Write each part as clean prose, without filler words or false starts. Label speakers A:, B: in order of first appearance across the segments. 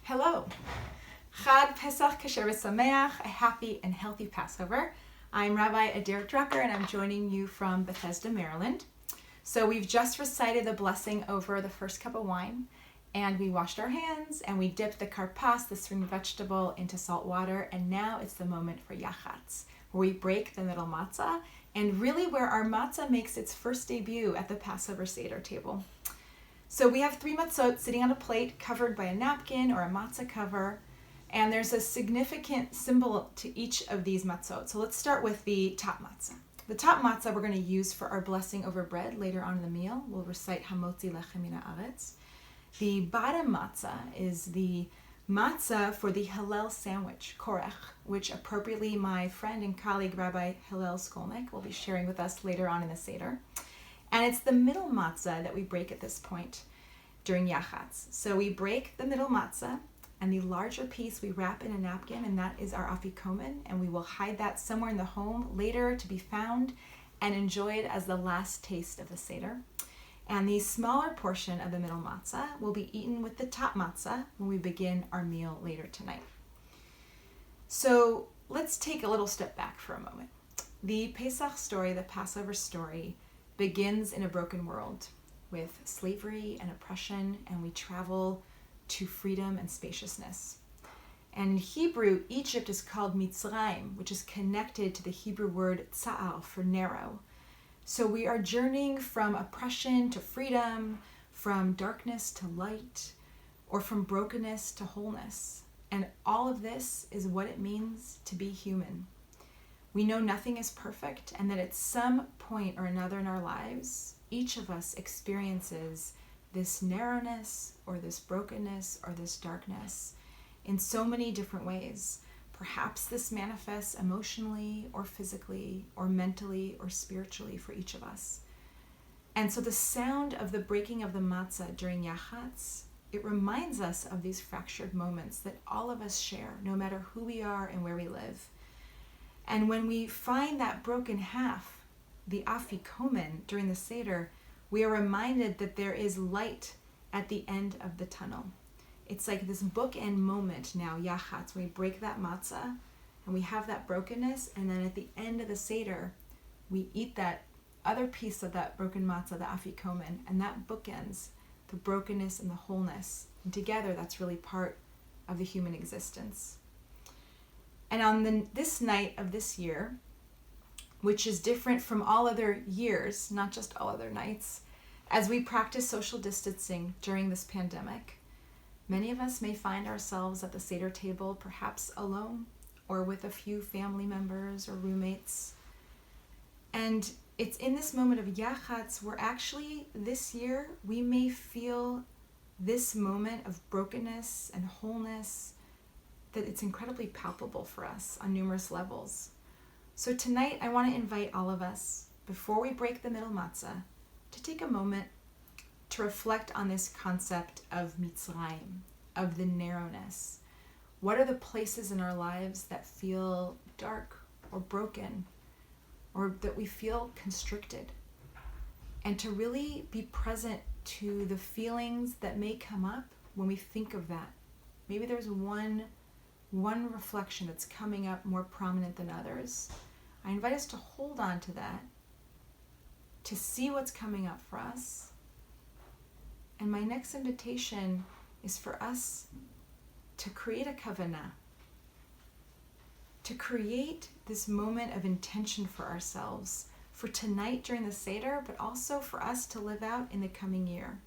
A: Hello. Chag Pesach Kasher V'Sameach, a happy and healthy Passover. I'm Rabbi Adair Drucker and I'm joining you from Bethesda, Maryland. So we've just recited the blessing over the first cup of wine, and we washed our hands and we dipped the karpas, the string vegetable, into salt water, and now it's the moment for Yahatz, where we break the middle matzah, and really where our matzah makes its first debut at the Passover Seder table. So we have 3 matzot sitting on a plate covered by a napkin or a matzah cover, and there's a significant symbol to each of these matzot. So let's start with the top matzah. The top matzah we're going to use for our blessing over bread later on in the meal. We'll recite Hamotzi Lechem Min Haaretz. The bottom matzah is the matzah for the Hillel sandwich, korech, which appropriately my friend and colleague Rabbi Hillel Skolnick will be sharing with us later on in the Seder. And it's the middle matzah that we break at this point during Yahatz. So we break the middle matzah, and the larger piece we wrap in a napkin, and that is our afikomen, and we will hide that somewhere in the home later to be found and enjoyed as the last taste of the Seder. And the smaller portion of the middle matzah will be eaten with the top matzah when we begin our meal later tonight. So let's take a little step back for a moment. The Pesach story, the Passover story, begins in a broken world with slavery and oppression, and we travel to freedom and spaciousness. And in Hebrew, Egypt is called Mitzrayim, which is connected to the Hebrew word tza'al for narrow. So we are journeying from oppression to freedom, from darkness to light, or from brokenness to wholeness. And all of this is what it means to be human. We know nothing is perfect, and that at some point or another in our lives, each of us experiences this narrowness or this brokenness or this darkness in so many different ways. Perhaps this manifests emotionally or physically or mentally or spiritually for each of us. And so the sound of the breaking of the matzah during Yahatz, it reminds us of these fractured moments that all of us share, no matter who we are and where we live. And when we find that broken half, the afikomen, during the Seder, we are reminded that there is light at the end of the tunnel. It's like this bookend moment now, Yahatz, when we break that matzah and we have that brokenness, and then at the end of the Seder, we eat that other piece of that broken matzah, the afikomen, and that bookends the brokenness and the wholeness. And together, that's really part of the human existence. And on this night of this year, which is different from all other years, not just all other nights, as we practice social distancing during this pandemic, many of us may find ourselves at the Seder table, perhaps alone or with a few family members or roommates. And it's in this moment of Yahatz where actually this year we may feel this moment of brokenness and wholeness, that it's incredibly palpable for us on numerous levels. So tonight I want to invite all of us, before we break the middle matzah, to take a moment to reflect on this concept of Mitzrayim, of the narrowness. What are the places in our lives that feel dark or broken, or that we feel constricted? And to really be present to the feelings that may come up when we think of that. Maybe there's one reflection that's coming up more prominent than others. I invite us to hold on to that, to see what's coming up for us. And my next invitation is for us to create a kavanah, to create this moment of intention for ourselves, for tonight during the Seder, but also for us to live out in the coming year.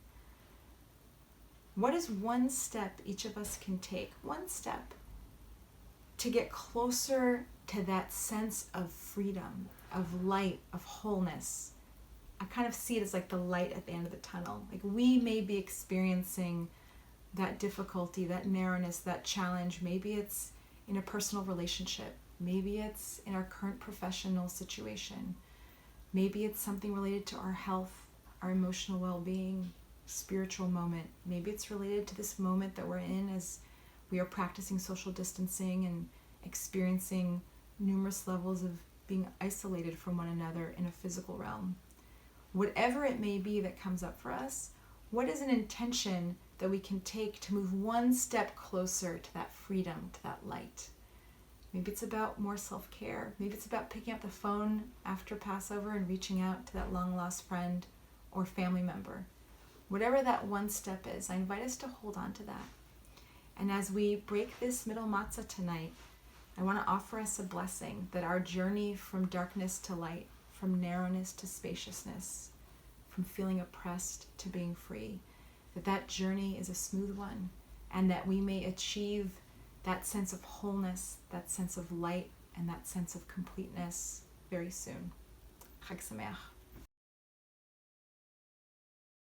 A: What is one step each of us can take, one step, to get closer to that sense of freedom, of light, of wholeness? I kind of see it as like the light at the end of the tunnel. Like we may be experiencing that difficulty, that narrowness, that challenge. Maybe it's in a personal relationship. Maybe it's in our current professional situation. Maybe it's something related to our health, our emotional well-being, spiritual moment. Maybe it's related to this moment that we're in as we are practicing social distancing and experiencing numerous levels of being isolated from one another in a physical realm. Whatever it may be that comes up for us, what is an intention that we can take to move one step closer to that freedom, to that light. Maybe it's about more self-care. Maybe it's about picking up the phone after Passover and reaching out to that long-lost friend or family member. Whatever that one step is, I invite us to hold on to that. And as we break this middle matzah tonight, I want to offer us a blessing that our journey from darkness to light, from narrowness to spaciousness, from feeling oppressed to being free, that journey is a smooth one, and that we may achieve that sense of wholeness, that sense of light, and that sense of completeness very soon. Chag Sameach.